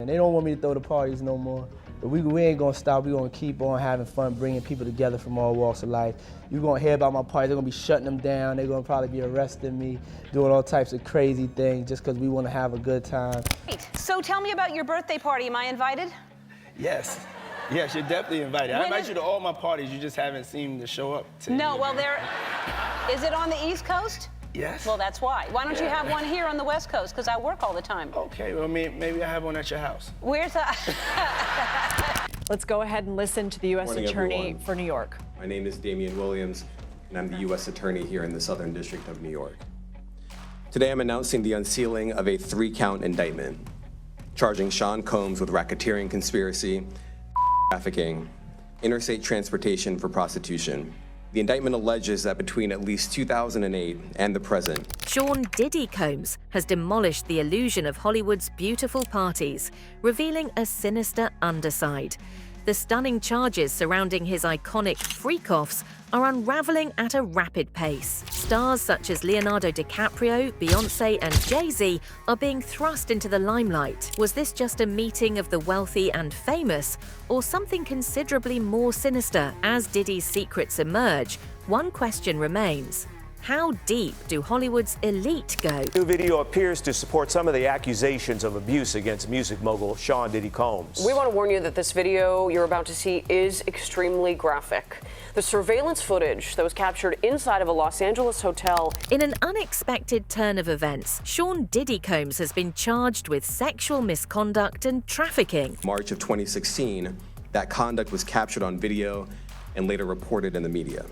They don't want me to throw the parties no more. But we ain't gonna stop. We gonna keep on having fun, bringing people together from all walks of life. You're gonna hear about my parties. They're gonna be shutting them down. They're gonna probably be arresting me, doing all types of crazy things just because we wanna have a good time. So tell me about your birthday party. Am I invited? Yes. Yes, you're definitely invited. I invite you to all my parties. You just haven't seemed to show up to No, well, is it on the East Coast? Yes. Well, that's why. Why don't you have one here on the West Coast? Because I work all the time. Okay, well, maybe I have one at your house. Where's that? Let's go ahead and listen to the U.S. Attorney everyone. for New York. My name is Damian Williams, and I'm the U.S. Attorney here in the Southern District of New York. Today, I'm announcing the unsealing of a 3-count indictment, charging Sean Combs with racketeering conspiracy, trafficking, interstate transportation for prostitution. The indictment alleges that between at least 2008 and the present, Sean Diddy Combs has demolished the illusion of Hollywood's beautiful parties, revealing a sinister underside. The stunning charges surrounding his iconic Fr3ak0ffs are unraveling at a rapid pace. Stars such as Leonardo DiCaprio, Beyoncé, and Jay-Z are being thrust into the limelight. Was this just a meeting of the wealthy and famous, or something considerably more sinister? As Diddy's secrets emerge, one question remains. How deep do Hollywood's elite go? New video appears to support some of the accusations of abuse against music mogul Sean Diddy Combs. We want to warn you that this video you're about to see is extremely graphic. The surveillance footage that was captured inside of a Los Angeles hotel. In an unexpected turn of events, Sean Diddy Combs has been charged with sexual misconduct and trafficking. March of 2016, that conduct was captured on video and later reported in the media.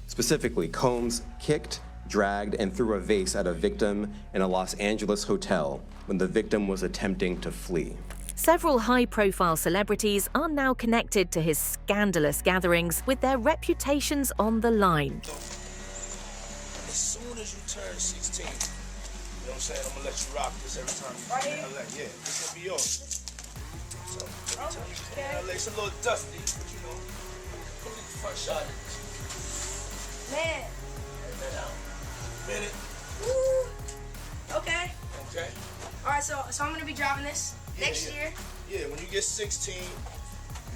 Specifically, Combs kicked, dragged, and threw a vase at a victim in a Los Angeles hotel when the victim was attempting to flee. Several high-profile celebrities are now connected to his scandalous gatherings with their reputations on the line. As soon as you turn 16, you know what I'm saying, I'm gonna let you rock this every time you come in LA. Yeah, this will be yours. So, every time you come in LA, it's a little dusty, but you know, put the front shot. Man. Minute. Woo. Okay. Okay. All right, so I'm gonna be driving this next year. Yeah, when you get 16, you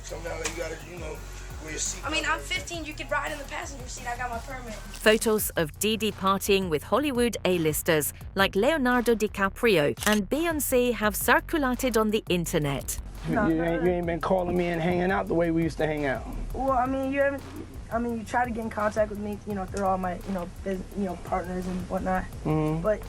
come down there, you gotta, you know, wear your seat. I mean, I'm 15. You could ride in the passenger seat. I got my permit. Photos of Diddy partying with Hollywood A-listers like Leonardo DiCaprio and Beyoncé have circulated on the internet. You ain't been calling me and hanging out the way we used to hang out. Well, I mean, you try to get in contact with me, through all my, partners and whatnot. Mm-hmm. But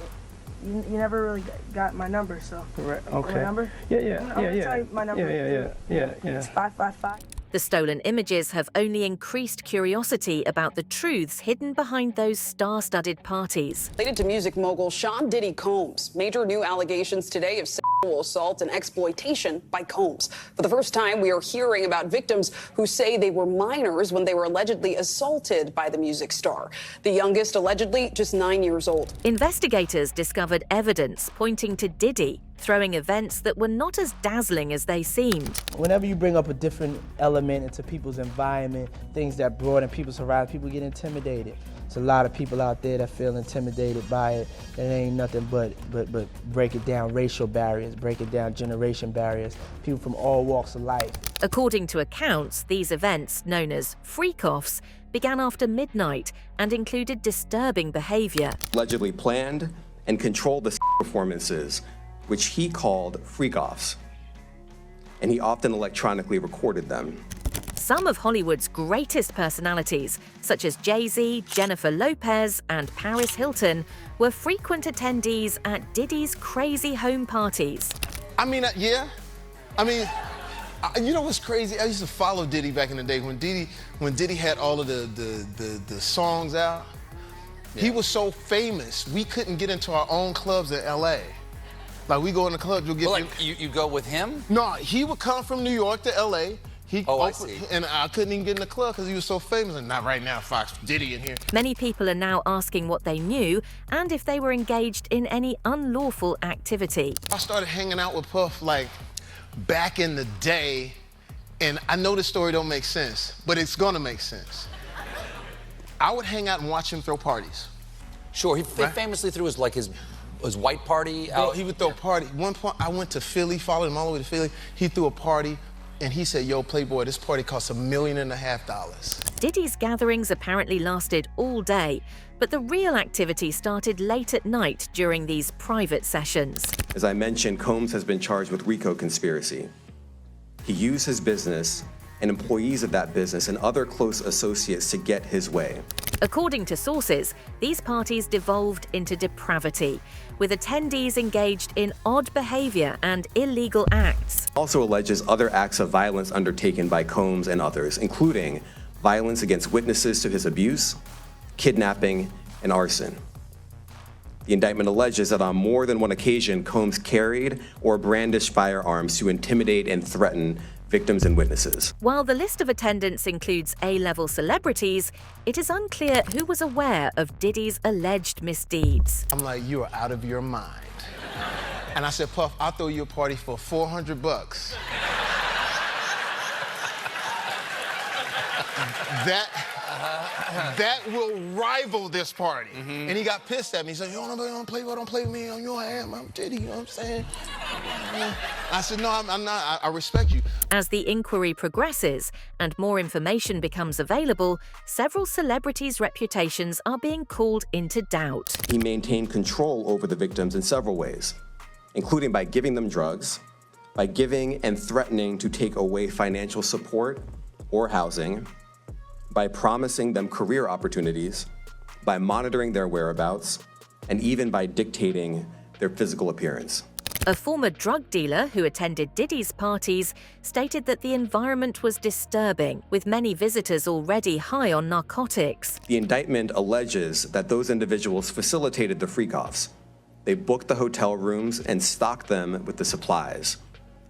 you never really got my number, so. Correct. Okay. My number? Yeah. Tell you my number. Yeah. It's 555. The stolen images have only increased curiosity about the truths hidden behind those star-studded parties. Related to music mogul Sean Diddy Combs. Major new allegations today of sexual assault and exploitation by Combs. For the first time, we are hearing about victims who say they were minors when they were allegedly assaulted by the music star. The youngest allegedly just 9 years old. Investigators discovered evidence pointing to Diddy throwing events that were not as dazzling as they seemed. Whenever you bring up a different element into people's environment, things that broaden people's horizon, people get intimidated. There's a lot of people out there that feel intimidated by it. It ain't nothing but break it down racial barriers, break it down generation barriers, people from all walks of life. According to accounts, these events, known as Fr3ak0ffs, began after midnight and included disturbing behavior. Allegedly planned and controlled the performances, which he called Fr3ak0ffs, and he often electronically recorded them. Some of Hollywood's greatest personalities, such as Jay-Z, Jennifer Lopez, and Paris Hilton, were frequent attendees at Diddy's crazy home parties. I mean, yeah. I mean, you know what's crazy? I used to follow Diddy back in the day when Diddy had all of the songs out. Yeah. He was so famous, we couldn't get into our own clubs in LA. Like, we go in the clubs, you'll get... Well, like, you go with him? No, he would come from New York to LA. I see. And I couldn't even get in the club because he was so famous. And not right now, Fox, Diddy in here. Many people are now asking what they knew and if they were engaged in any unlawful activity. I started hanging out with Puff, like, back in the day, and I know this story don't make sense, but it's gonna make sense. I would hang out and watch him throw parties. Sure, he famously threw his his white party Bro, out? he would throw a party. One point, I went to Philly, followed him all the way to Philly. He threw a party, and he said, yo, Playboy, this party costs $1.5 million. Diddy's gatherings apparently lasted all day, but the real activity started late at night during these private sessions. As I mentioned, Combs has been charged with RICO conspiracy. He used his business and employees of that business and other close associates to get his way. According to sources, these parties devolved into depravity, with attendees engaged in odd behavior and illegal acts. Also alleges other acts of violence undertaken by Combs and others, including violence against witnesses to his abuse, kidnapping, and arson. The indictment alleges that on more than one occasion, Combs carried or brandished firearms to intimidate and threaten victims and witnesses. While the list of attendants includes A-level celebrities, it is unclear who was aware of Diddy's alleged misdeeds. I'm like, you are out of your mind. And I said, Puff, I'll throw you a party for $400. That will rival this party. And he got pissed at me. He said, yo, nobody don't play with me. I'm your ham. I'm Diddy, you know what I'm saying? I said, no, I'm not. I respect you. As the inquiry progresses and more information becomes available, several celebrities' reputations are being called into doubt. He maintained control over the victims in several ways, including by giving them drugs, by giving and threatening to take away financial support or housing, by promising them career opportunities, by monitoring their whereabouts, and even by dictating their physical appearance. A former drug dealer who attended Diddy's parties stated that the environment was disturbing, with many visitors already high on narcotics. The indictment alleges that those individuals facilitated the Fr3ak0ffs. They booked the hotel rooms and stocked them with the supplies,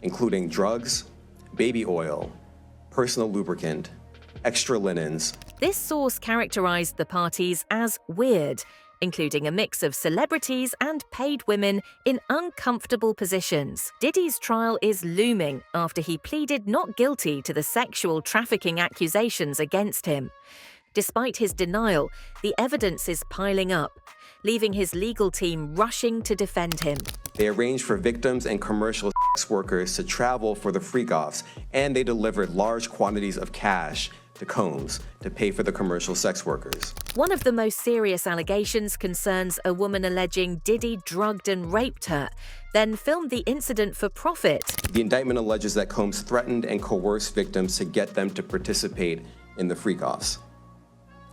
including drugs, baby oil, personal lubricant, extra linens. This source characterized the parties as weird, including a mix of celebrities and paid women in uncomfortable positions. Diddy's trial is looming after he pleaded not guilty to the sexual trafficking accusations against him. Despite his denial, the evidence is piling up, leaving his legal team rushing to defend him. They arranged for victims and commercial sex workers to travel for the Fr3ak0ffs, and they delivered large quantities of cash to Combs to pay for the commercial sex workers. One of the most serious allegations concerns a woman alleging Diddy drugged and raped her, then filmed the incident for profit. The indictment alleges that Combs threatened and coerced victims to get them to participate in the Fr3ak0ffs.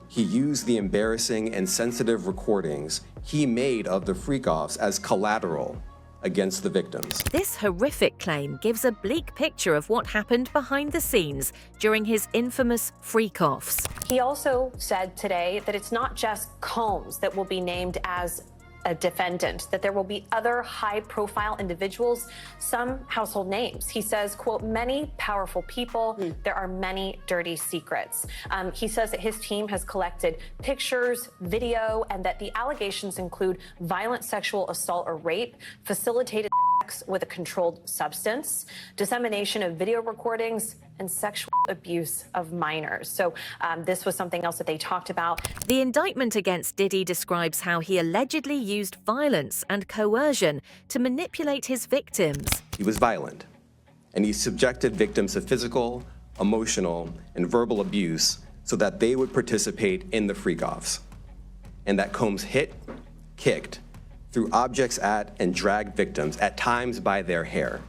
He used the embarrassing and sensitive recordings he made of the Fr3ak0ffs as collateral against the victims. This horrific claim gives a bleak picture of what happened behind the scenes during his infamous Fr3ak0ffs. He also said today that it's not just Combs that will be named as a defendant, that there will be other high-profile individuals, some household names. He says, quote, many powerful people, there are many dirty secrets. He says that his team has collected pictures, video, and that the allegations include violent sexual assault or rape, facilitated sex with a controlled substance, dissemination of video recordings, and sexual abuse of minors. So this was something else that they talked about. The indictment against Diddy describes how he allegedly used violence and coercion to manipulate his victims. He was violent, and he subjected victims to physical, emotional, and verbal abuse so that they would participate in the Fr3ak0ffs, and that Combs hit, kicked, threw objects at, and dragged victims, at times by their hair.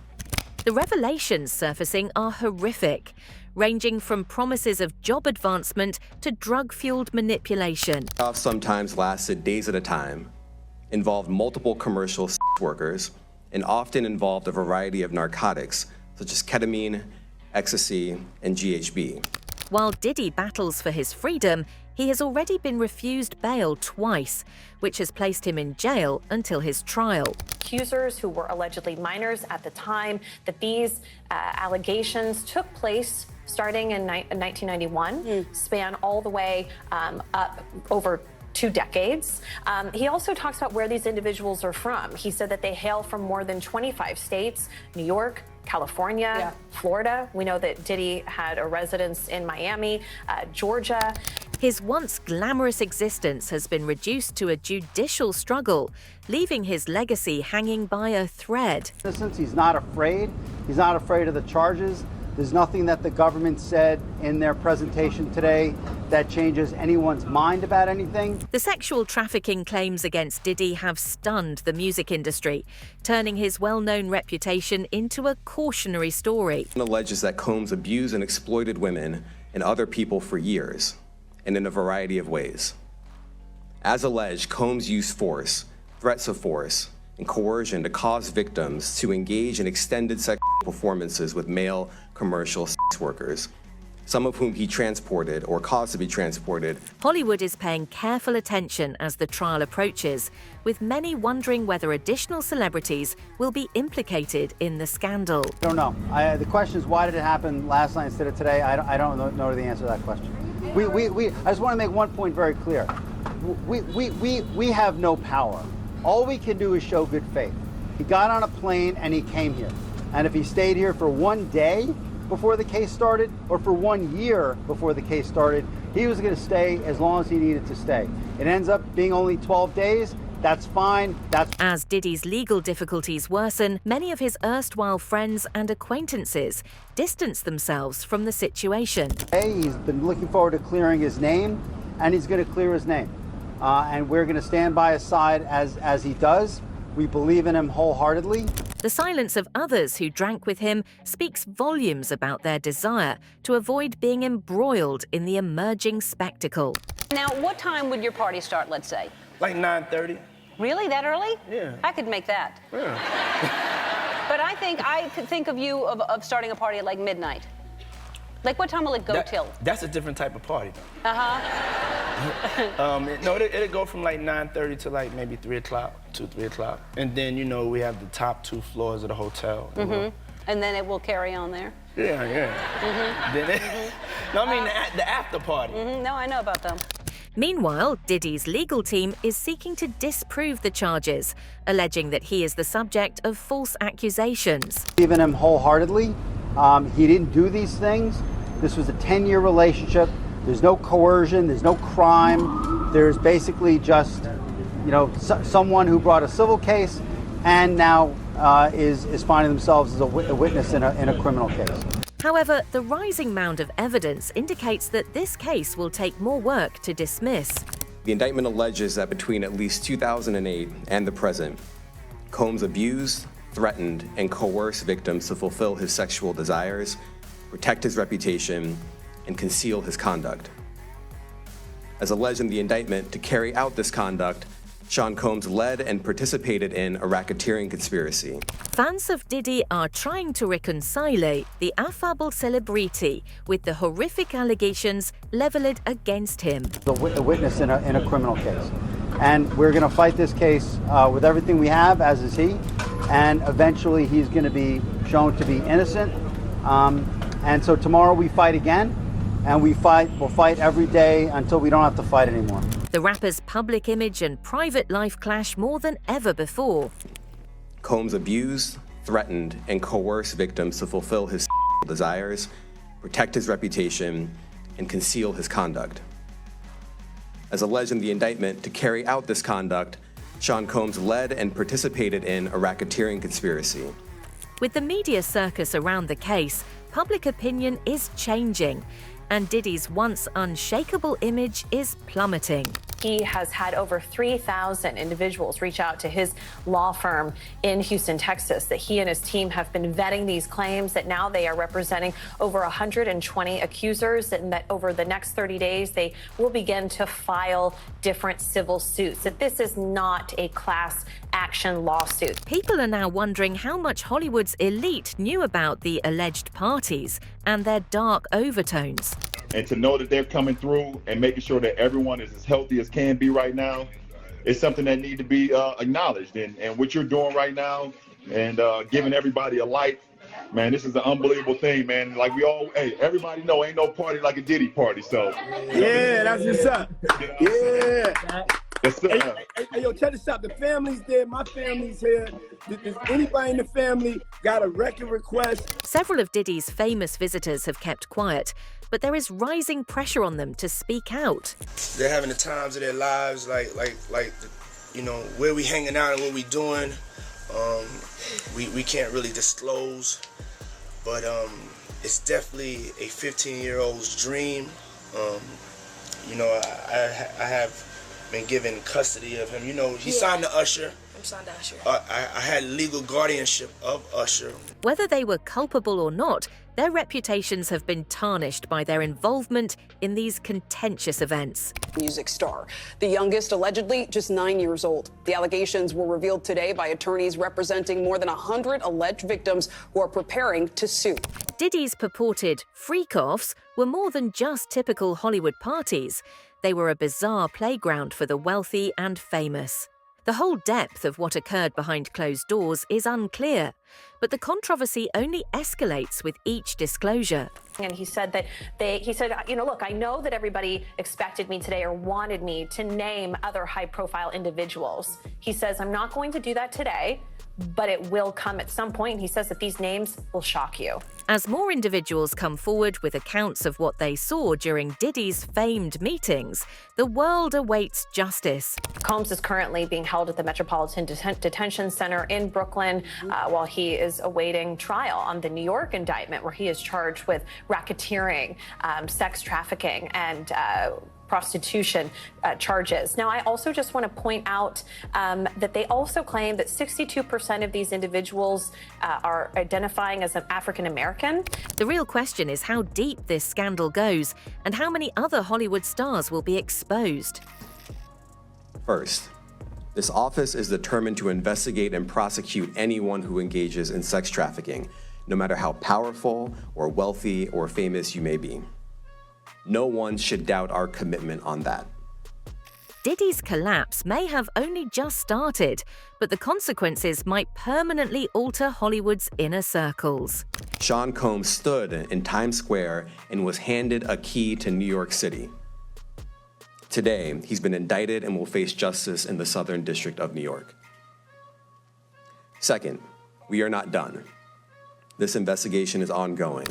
The revelations surfacing are horrific, ranging from promises of job advancement to drug-fueled manipulation. Fr3ak0ffs sometimes lasted days at a time, involved multiple commercial sex workers, and often involved a variety of narcotics, such as ketamine, ecstasy, and GHB. While Diddy battles for his freedom, he has already been refused bail twice, which has placed him in jail until his trial. Accusers who were allegedly minors at the time that these allegations took place starting in 1991, span all the way up over 2 decades. He also talks about where these individuals are from. He said that they hail from more than 25 states, New York, California, Florida. We know that Diddy had a residence in Miami, Georgia. His once glamorous existence has been reduced to a judicial struggle, leaving his legacy hanging by a thread. He's not afraid. He's not afraid of the charges. There's nothing that the government said in their presentation today that changes anyone's mind about anything. The sexual trafficking claims against Diddy have stunned the music industry, turning his well-known reputation into a cautionary story. It alleges that Combs abused and exploited women and other people for years, and in a variety of ways. As alleged, Combs used force, threats of force, and coercion to cause victims to engage in extended sexual performances with male commercial sex workers, some of whom he transported or caused to be transported. Hollywood is paying careful attention as the trial approaches, with many wondering whether additional celebrities will be implicated in the scandal. I don't know. The question is, why did it happen last night instead of today? I don't know the answer to that question. I just want to make one point very clear. We have no power. All we can do is show good faith. He got on a plane and he came here. And if he stayed here for 1 day before the case started, or for 1 year before the case started, he was going to stay as long as he needed to stay. It ends up being only 12 days. That's fine. As Diddy's legal difficulties worsen, many of his erstwhile friends and acquaintances distance themselves from the situation. He's been looking forward to clearing his name, and he's going to clear his name. And we're going to stand by his side as he does. We believe in him wholeheartedly. The silence of others who drank with him speaks volumes about their desire to avoid being embroiled in the emerging spectacle. Now, what time would your party start, let's say? Like 9:30. Really? That early? Yeah. I could make that. Yeah. But I could think of you of starting a party at like midnight. Like, what time will it go till? That's a different type of party, though. Uh-huh. No, it'll go from like 9:30 to like maybe 3 o'clock, 3 o'clock. And then, you know, we have the top 2 floors of the hotel. Mm-hmm. And then it will carry on there? Yeah. Mm-hmm. Then no, I mean the after party. Mm-hmm. No, I know about them. Meanwhile, Diddy's legal team is seeking to disprove the charges, alleging that he is the subject of false accusations. Believe in him wholeheartedly. He didn't do these things. This was a 10-year relationship. There's no coercion, there's no crime. There's basically just, you know, someone who brought a civil case and now is finding themselves as a witness in a criminal case. However, the rising mound of evidence indicates that this case will take more work to dismiss. The indictment alleges that between at least 2008 and the present, Combs abused, threatened, and coerced victims to fulfill his sexual desires, protect his reputation, and conceal his conduct. As alleged in the indictment, to carry out this conduct, Sean Combs led and participated in a racketeering conspiracy. Fans of Diddy are trying to reconcile the affable celebrity with the horrific allegations leveled against him. A witness in a criminal case. And we're going to fight this case with everything we have, as is he. And eventually he's going to be shown to be innocent. And so tomorrow we fight again. And we'll fight every day until we don't have to fight anymore. The rapper's public image and private life clash more than ever before. Combs abused, threatened, and coerced victims to fulfill his desires, protect his reputation, and conceal his conduct. As alleged in the indictment, to carry out this conduct, Sean Combs led and participated in a racketeering conspiracy. With the media circus around the case, public opinion is changing, and Diddy's once unshakable image is plummeting. He has had over 3,000 individuals reach out to his law firm in Houston, Texas, that he and his team have been vetting these claims, that now they are representing over 120 accusers, and that over the next 30 days, they will begin to file different civil suits, that this is not a class action lawsuit. People are now wondering how much Hollywood's elite knew about the alleged parties and their dark overtones. And to know that they're coming through and making sure that everyone is as healthy as can be right now is something that need to be acknowledged. And what you're doing right now and giving everybody a light, man, this is an unbelievable thing, man. Like everybody know ain't no party like a Diddy party. So yeah, that's what's up. Yeah. Yes, sir. Hey, yo, check this out. The family's there. My family's here. Does anybody in the family got a record request? Several of Diddy's famous visitors have kept quiet, but there is rising pressure on them to speak out. They're having the times of their lives, like, you know, where we hanging out and what we doing. We can't really disclose, but it's definitely a 15-year-old's dream. You know, I have been given custody of him. You know, he signed to Usher. I'm signed to Usher. I had legal guardianship of Usher. Whether they were culpable or not, their reputations have been tarnished by their involvement in these contentious events. Music star. The youngest, allegedly just 9 years old. The allegations were revealed today by attorneys representing more than 100 alleged victims who are preparing to sue. Diddy's purported Fr3ak0ffs were more than just typical Hollywood parties. They were a bizarre playground for the wealthy and famous. The whole depth of what occurred behind closed doors is unclear, but the controversy only escalates with each disclosure. And he said that he said, you know, look, I know that everybody expected me today or wanted me to name other high-profile individuals. He says, I'm not going to do that today, but it will come at some point. He says that these names will shock you. As more individuals come forward with accounts of what they saw during Diddy's famed meetings, the world awaits justice. Combs is currently being held at the Metropolitan Detention Center in Brooklyn while he is awaiting trial on the New York indictment, where he is charged with racketeering, sex trafficking, and prostitution charges. Now, I also just want to point out that they also claim that 62% of these individuals are identifying as an African American. The real question is how deep this scandal goes and how many other Hollywood stars will be exposed. First, this office is determined to investigate and prosecute anyone who engages in sex trafficking, no matter how powerful or wealthy or famous you may be. No one should doubt our commitment on that. Diddy's collapse may have only just started, but the consequences might permanently alter Hollywood's inner circles. Sean Combs stood in Times Square and was handed a key to New York City. Today, he's been indicted and will face justice in the Southern District of New York. Second, we are not done. This investigation is ongoing.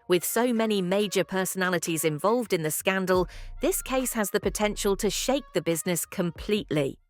With so many major personalities involved in the scandal, this case has the potential to shake the business completely.